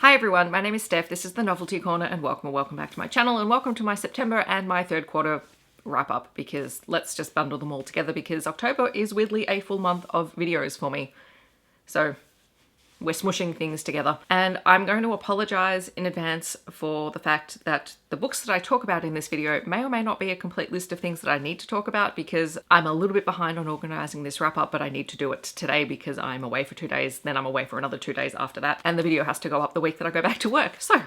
Hi everyone, my name is Steph, this is the Novelty Corner, and welcome back to my channel, and welcome to my September and my third quarter wrap up, because let's just bundle them all together because October is weirdly a full month of videos for me. So we're smushing things together. And I'm going to apologize in advance for the fact that the books that I talk about in this video may or may not be a complete list of things that I need to talk about, because I'm a little bit behind on organizing this wrap up, but I need to do it today because I'm away for 2 days, then I'm away for another 2 days after that, and the video has to go up the week that I go back to work. So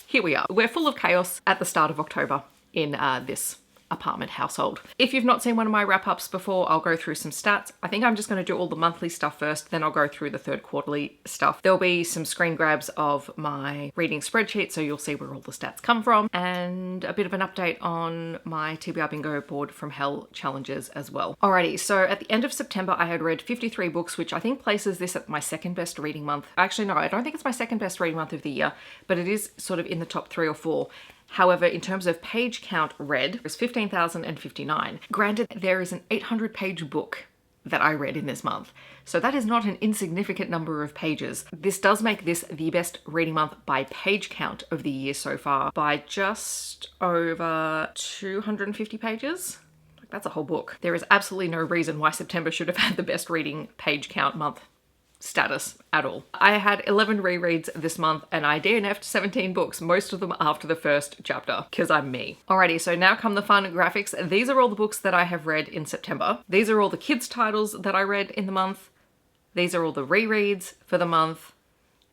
here we are. We're full of chaos at the start of October in this apartment household. If you've not seen one of my wrap-ups before, I'll go through some stats. I think I'm just going to do all the monthly stuff first, then I'll go through the third quarterly stuff. There'll be some screen grabs of my reading spreadsheet, so you'll see where all the stats come from, and a bit of an update on my TBR Bingo Board from Hell challenges as well. Alrighty, so at the end of September, I had read 53 books, which I think places this at my second best reading month. Actually, no, I don't think it's my second best reading month of the year, but it is sort of in the top 3 or 4. However, in terms of page count read, it was 15,059. Granted, there is an 800-page book that I read in this month, so that is not an insignificant number of pages. This does make this the best reading month by page count of the year so far by just over 250 pages. That's a whole book. There is absolutely no reason why September should have had the best reading page count month status at all. I had 11 rereads this month and I DNF'd 17 books, most of them after the first chapter, because I'm me. Alrighty, so now come the fun graphics. These are all the books that I have read in September. These are all the kids' titles that I read in the month. These are all the rereads for the month.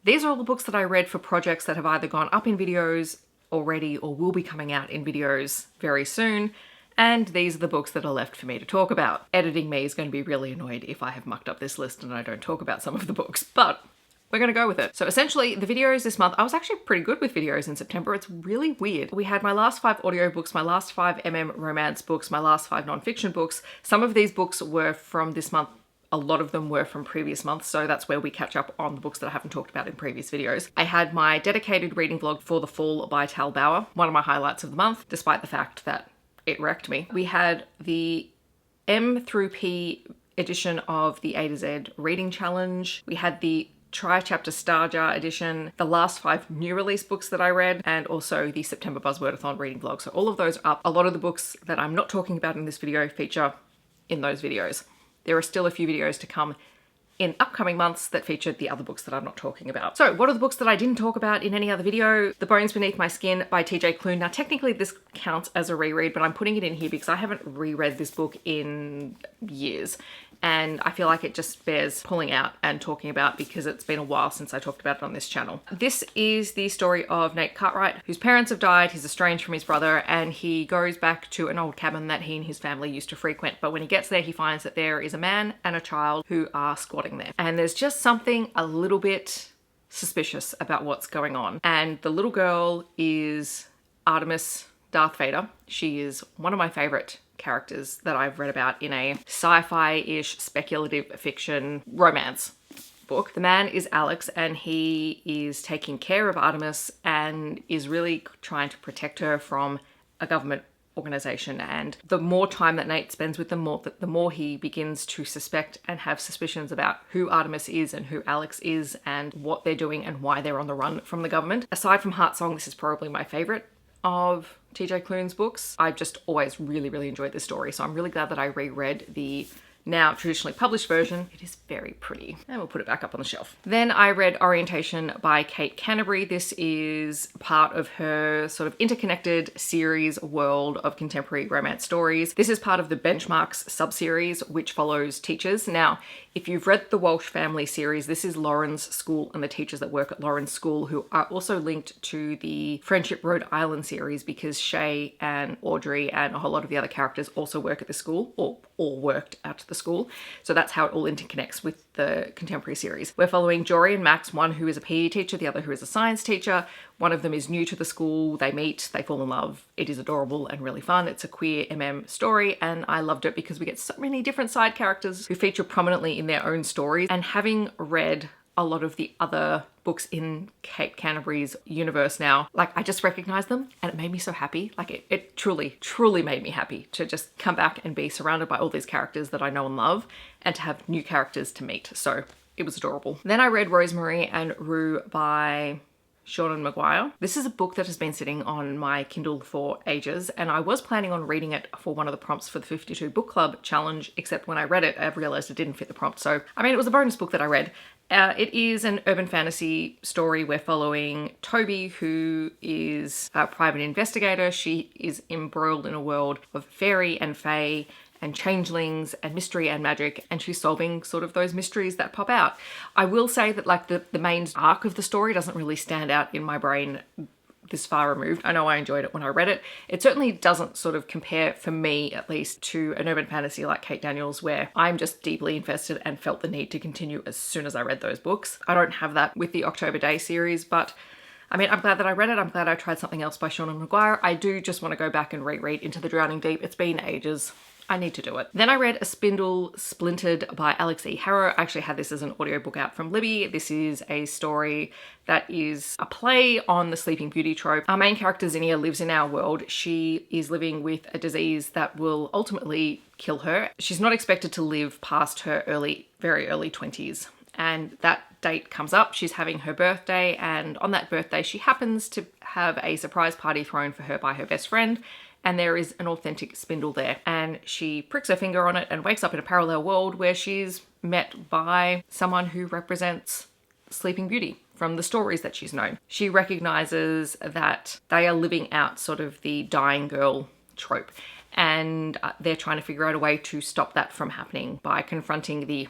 These are all the books that I read for projects that have either gone up in videos already or will be coming out in videos very soon. And these are the books that are left for me to talk about. Editing me is going to be really annoyed if I have mucked up this list and I don't talk about some of the books, but we're going to go with it. So essentially the videos this month, I was actually pretty good with videos in September. It's really weird. We had my last 5 audiobooks, my last 5 romance books, my last 5 nonfiction books. Some of these books were from this month. A lot of them were from previous months, so that's where we catch up on the books that I haven't talked about in previous videos. I had my dedicated reading vlog for the fall by Tal Bauer, one of my highlights of the month, despite the fact that it wrecked me. We had the M through P edition of the A to Z reading challenge. We had the Tri-Chapter Star Jar edition, the last 5 new release books that I read, and also the September Buzzwordathon reading vlog. So all of those are up. A lot of the books that I'm not talking about in this video feature in those videos. There are still a few videos to come in upcoming months that featured the other books that I'm not talking about. So what are the books that I didn't talk about in any other video? The Bones Beneath My Skin by TJ Klune. Now technically this counts as a reread, but I'm putting it in here because I haven't reread this book in years. And I feel like it just bears pulling out and talking about because it's been a while since I talked about it on this channel. This is the story of Nate Cartwright, whose parents have died. He's estranged from his brother and he goes back to an old cabin that he and his family used to frequent. But when he gets there, he finds that there is a man and a child who are squatting there. And there's just something a little bit suspicious about what's going on. And the little girl is Artemis Darth Vader. She is one of my favorite characters that I've read about in a sci-fi-ish speculative fiction romance book. The man is Alix and he is taking care of Artemis and is really trying to protect her from a government organization. And the more time that Nate spends with them, the more he begins to suspect and have suspicions about who Artemis is and who Alix is and what they're doing and why they're on the run from the government. Aside from Heartsong, this is probably my favorite of TJ Klune's books. I just always really enjoyed this story, so I'm really glad that I reread the now traditionally published version. It is very pretty, and we'll put it back up on the shelf. Then I read Orientation by Kate Canterbury. This is part of her sort of interconnected series world of contemporary romance stories. This is part of the Benchmarks subseries, which follows teachers. Now, if you've read the Walsh Family series, this is Lauren's school and the teachers that work at Lauren's school, who are also linked to the Friendship Rhode Island series because Shay and Audrey and a whole lot of the other characters also work at the school, or all worked at the school. So that's how it all interconnects with the contemporary series. We're following Jory and Max, one who is a PE teacher, the other who is a science teacher. One of them is new to the school, they meet, they fall in love. It is adorable and really fun. It's a queer story and I loved it because we get so many different side characters who feature prominently in their own stories. And having read a lot of the other books in Kate Canterbury's universe now, like I just recognized them and it made me so happy. Like it truly made me happy to just come back and be surrounded by all these characters that I know and love and to have new characters to meet. So it was adorable. Then I read Rosemary and Rue by Seanan McGuire. This is a book that has been sitting on my Kindle for ages, and I was planning on reading it for one of the prompts for the 52 Book Club challenge, except when I read it, I realised it didn't fit the prompt. So, I mean, it was a bonus book that I read. It is an urban fantasy story. We're following Toby, who is a private investigator. She is embroiled in a world of fairy and fae and changelings and mystery and magic, and she's solving sort of those mysteries that pop out. I will say that like the main arc of the story doesn't really stand out in my brain this far removed. I know I enjoyed it when I read it. It certainly doesn't sort of compare, for me at least, to an urban fantasy like Kate Daniels, where I'm just deeply invested and felt the need to continue as soon as I read those books. I don't have that with the October Day series, but I mean, I'm glad that I read it. I'm glad I tried something else by Seanan McGuire. I do just want to go back and reread Into the Drowning Deep. It's been ages. I need to do it. Then I read A Spindle, Splintered by Alix Harrow. I actually had this as an audiobook out from Libby. This is a story that is a play on the Sleeping Beauty trope. Our main character, Zinnia, lives in our world. She is living with a disease that will ultimately kill her. She's not expected to live past her very early 20s. And that date comes up. She's having her birthday, and on that birthday, she happens to have a surprise party thrown for her by her best friend. And there is an authentic spindle there. And she pricks her finger on it and wakes up in a parallel world where she's met by someone who represents Sleeping Beauty from the stories that she's known. She recognizes that they are living out sort of the dying girl trope. And they're trying to figure out a way to stop that from happening by confronting the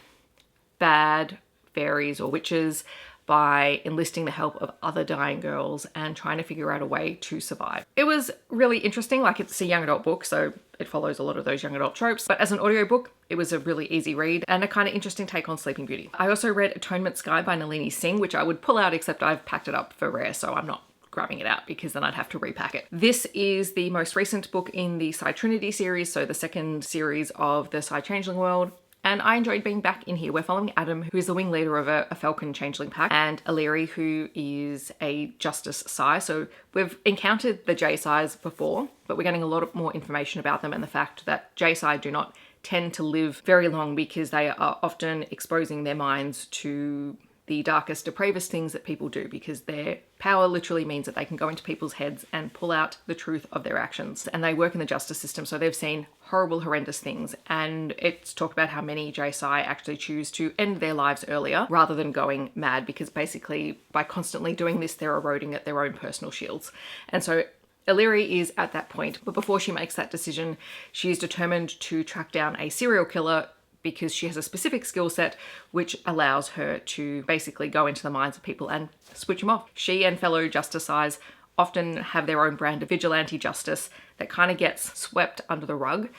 bad fairies or witches, by enlisting the help of other dying girls and trying to figure out a way to survive. It was really interesting. Like, it's a young adult book, so it follows a lot of those young adult tropes. But as an audiobook, it was a really easy read and a kind of interesting take on Sleeping Beauty. I also read Atonement Sky by Nalini Singh, which I would pull out, except I've packed it up for rare, so I'm not grabbing it out because then I'd have to repack it. This is the most recent book in the Psi Trinity series, so the second series of the Psi Changeling world. And I enjoyed being back in here. We're following Adam, who is the wing leader of a Falcon Changeling pack, and Illyri, who is a Justice Psi. So we've encountered the J Psis before, but we're getting a lot more information about them and the fact that J Psi do not tend to live very long because they are often exposing their minds to the darkest, depravest things that people do, because their power literally means that they can go into people's heads and pull out the truth of their actions. And they work in the justice system, so they've seen horrible, horrendous things. And it's talked about how many J Psi actually choose to end their lives earlier rather than going mad, because basically by constantly doing this, they're eroding at their own personal shields. And so Illyri is at that point, but before she makes that decision, she is determined to track down a serial killer, because she has a specific skill set which allows her to basically go into the minds of people and switch them off. She and fellow Justice Psis often have their own brand of vigilante justice that kind of gets swept under the rug.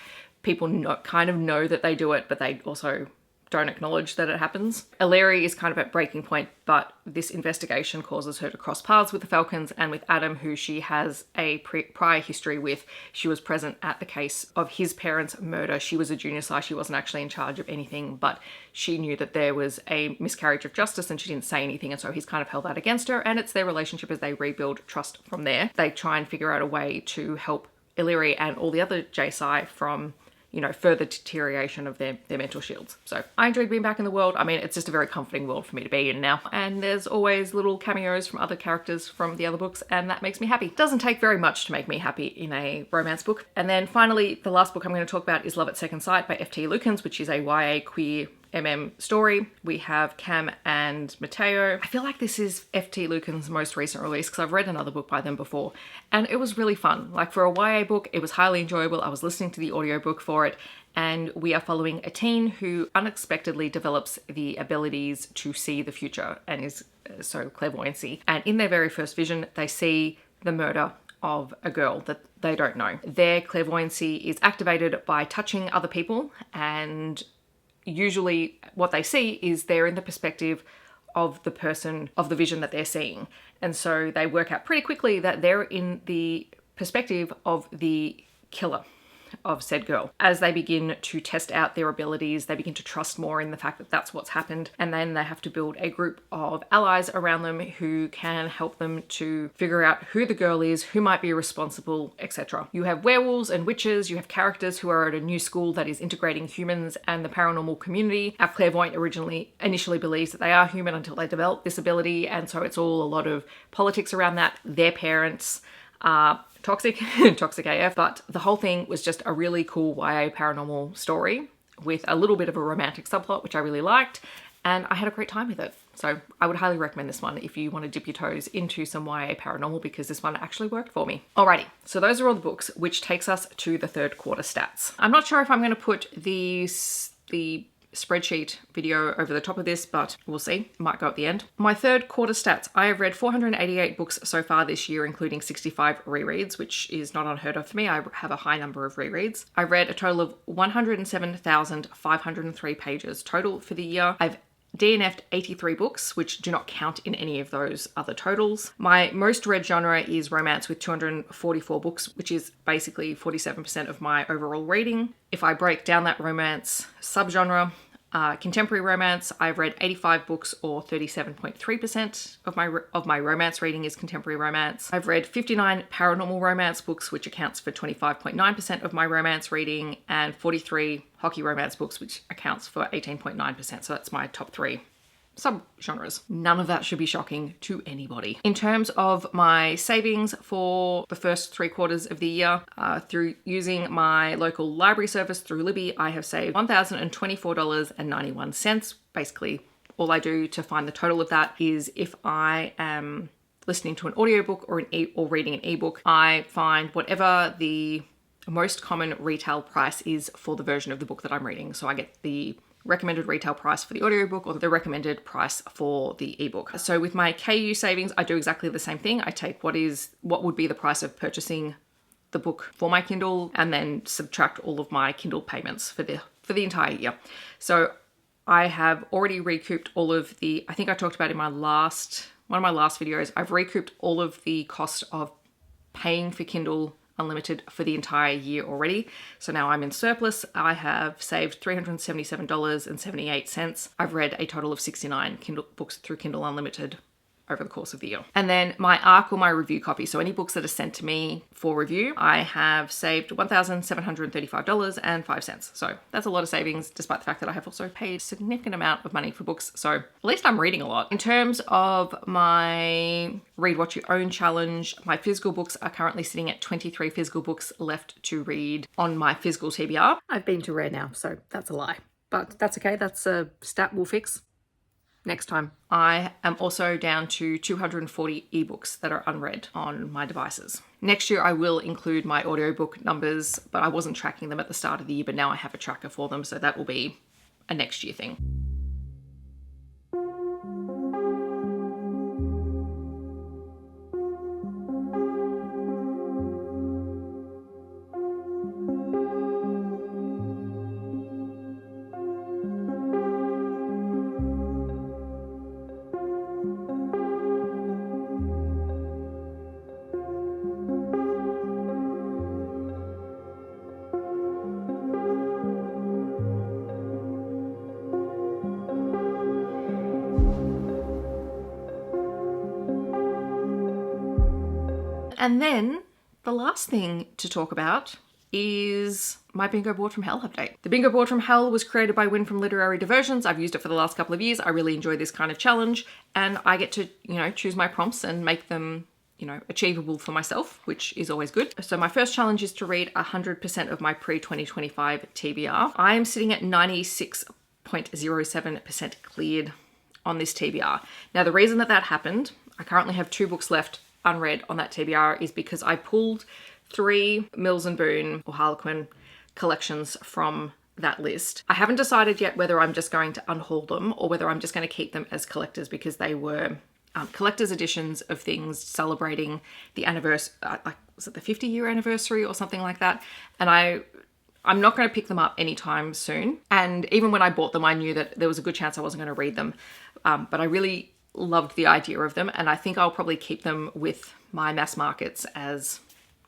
People kind of know that they do it, but they also don't acknowledge that it happens. Illyri is kind of at breaking point, but this investigation causes her to cross paths with the Falcons and with Adam, who she has a prior history with. She was present at the case of his parents' murder. She was a junior Psi. She wasn't actually in charge of anything, but she knew that there was a miscarriage of justice and she didn't say anything, and so he's kind of held that against her, and it's their relationship as they rebuild trust from there. They try and figure out a way to help Illyri and all the other J Psi from further deterioration of their mental shields. So I enjoyed being back in the world. I mean, it's just a very comforting world for me to be in now. And there's always little cameos from other characters from the other books, and that makes me happy. It doesn't take very much to make me happy in a romance book. And then finally, the last book I'm going to talk about is Love at Second Sight by F.T. Lukens, which is a YA queer story. We have Cam and Mateo. I feel like this is F.T. Lukens' most recent release because I've read another book by them before, and it was really fun. Like, for a YA book, it was highly enjoyable. I was listening to the audiobook for it, and we are following a teen who unexpectedly develops the abilities to see the future and is so clairvoyancy. And in their very first vision, they see the murder of a girl that they don't know. Their clairvoyancy is activated by touching other people, and usually what they see is they're in the perspective of the person of the vision that they're seeing. And so they work out pretty quickly that they're in the perspective of the killer, of said girl. As they begin to test out their abilities, they begin to trust more in the fact that that's what's happened, and then they have to build a group of allies around them who can help them to figure out who the girl is, who might be responsible, etc. You have werewolves and witches, you have characters who are at a new school that is integrating humans and the paranormal community. Our clairvoyant initially believes that they are human until they develop this ability, and so it's all a lot of politics around that. Their parents are toxic AF, but the whole thing was just a really cool YA paranormal story with a little bit of a romantic subplot, which I really liked, and I had a great time with it. So I would highly recommend this one if you want to dip your toes into some YA paranormal, because this one actually worked for me. Alrighty, so those are all the books, which takes us to the third quarter stats. I'm not sure if I'm going to put the spreadsheet video over the top of this, but we'll see. Might go at the end. My third quarter stats. I have read 488 books so far this year, including 65 rereads, which is not unheard of for me. I have a high number of rereads. I read a total of 107,503 pages total for the year. I've DNF'd 83 books, which do not count in any of those other totals. My most read genre is romance with 244 books, which is basically 47% of my overall reading. If I break down that romance subgenre, contemporary romance, I've read 85 books, or 37.3% of my romance reading is contemporary romance. I've read 59 paranormal romance books, which accounts for 25.9% of my romance reading, and 43 hockey romance books, which accounts for 18.9%. So that's my top three subgenres. None of that should be shocking to anybody. In terms of my savings for the first 3 quarters of the year, through using my local library service through Libby, I have saved $1,024.91. Basically, all I do to find the total of that is if I am listening to an audiobook or reading an ebook, I find whatever the most common retail price is for the version of the book that I'm reading. So I get the recommended retail price for the audiobook or the recommended price for the ebook. So with my KU savings, I do exactly the same thing. I take what would be the price of purchasing the book for my Kindle, and then subtract all of my Kindle payments for the entire year. So I have already recouped all of the, I think I talked about in one of my last videos, I've recouped all of the cost of paying for Kindle Unlimited for the entire year already. So now I'm in surplus. I have saved $377.78. I've read a total of 69 Kindle books through Kindle Unlimited over the course of the year. And then my ARC, or my review copy, so any books that are sent to me for review, I have saved $1,735.05. So that's a lot of savings, despite the fact that I have also paid a significant amount of money for books. So at least I'm reading a lot. In terms of my Read What You Own challenge, my physical books are currently sitting at 23 physical books left to read on my physical TBR. I've been to rare now, so that's a lie. But that's okay, that's a stat we'll fix next time. I am also down to 240 ebooks that are unread on my devices. Next year I will include my audiobook numbers, but I wasn't tracking them at the start of the year, but now I have a tracker for them, so that will be a next year thing. And then the last thing to talk about is my Bingo Board from Hell update. The Bingo Board from Hell was created by Win from Literary Diversions. I've used it for the last couple of years. I really enjoy this kind of challenge, and I get to, choose my prompts and make them, achievable for myself, which is always good. So my first challenge is to read 100% of my pre-2025 TBR. I am sitting at 96.07% cleared on this TBR. Now, the reason that happened, I currently have 2 books left unread on that TBR, is because I pulled 3 Mills and Boon or Harlequin collections from that list. I haven't decided yet whether I'm just going to unhaul them or whether I'm just going to keep them as collectors, because they were collector's editions of things celebrating the anniversary, was it the 50-year anniversary or something like that? And I'm not going to pick them up anytime soon. And even when I bought them, I knew that there was a good chance I wasn't going to read them. But I really loved the idea of them, and I think I'll probably keep them with my mass markets as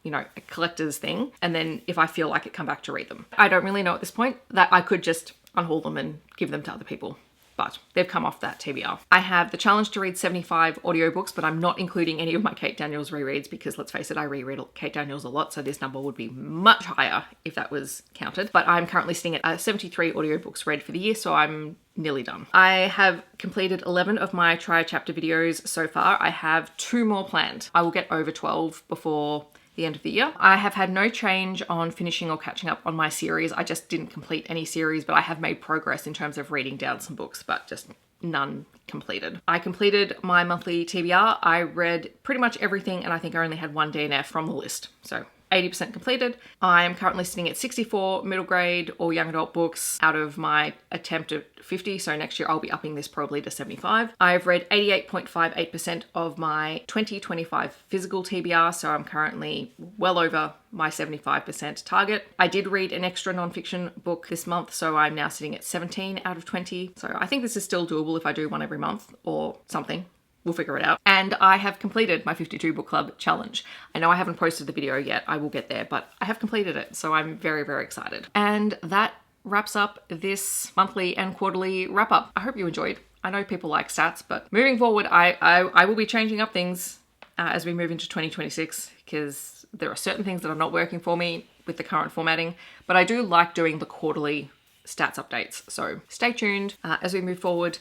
you know, a collector's thing. And then if I feel like it, come back to read them. I don't really know at this point that I could just unhaul them and give them to other people, but they've come off that TBR. I have the challenge to read 75 audiobooks, but I'm not including any of my Kate Daniels rereads because, let's face it, I reread Kate Daniels a lot, so this number would be much higher if that was counted. But I'm currently sitting at 73 audiobooks read for the year, so I'm nearly done. I have completed 11 of my try a chapter videos so far. I have 2 more planned. I will get over 12 before the end of the year. I have had no change on finishing or catching up on my series. I just didn't complete any series, but I have made progress in terms of reading down some books, but just none completed. I completed my monthly TBR. I read pretty much everything, and I think I only had 1 DNF from the list. So 80% completed. I am currently sitting at 64 middle grade or young adult books out of my attempt at 50. So next year I'll be upping this probably to 75. I've read 88.58% of my 2025 physical TBR. So I'm currently well over my 75% target. I did read an extra nonfiction book this month, so I'm now sitting at 17 out of 20. So I think this is still doable if I do one every month or something. We'll figure it out. And I have completed my 52 book club challenge. I know I haven't posted the video yet. I will get there, but I have completed it. So I'm very, very excited. And that wraps up this monthly and quarterly wrap up. I hope you enjoyed. I know people like stats, but moving forward, I will be changing up things as we move into 2026 because there are certain things that are not working for me with the current formatting, but I do like doing the quarterly stats updates. So stay tuned as we move forward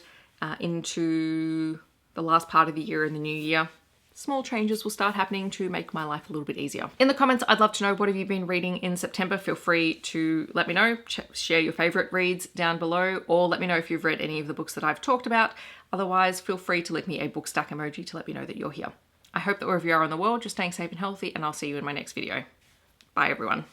into the last part of the year and the new year. Small changes will start happening to make my life a little bit easier. In the comments, I'd love to know, what have you been reading in September? Feel free to let me know. Share your favorite reads down below, or let me know if you've read any of the books that I've talked about. Otherwise, feel free to leave me a book stack emoji to let me know that you're here. I hope that wherever you are in the world, you're staying safe and healthy, and I'll see you in my next video. Bye everyone.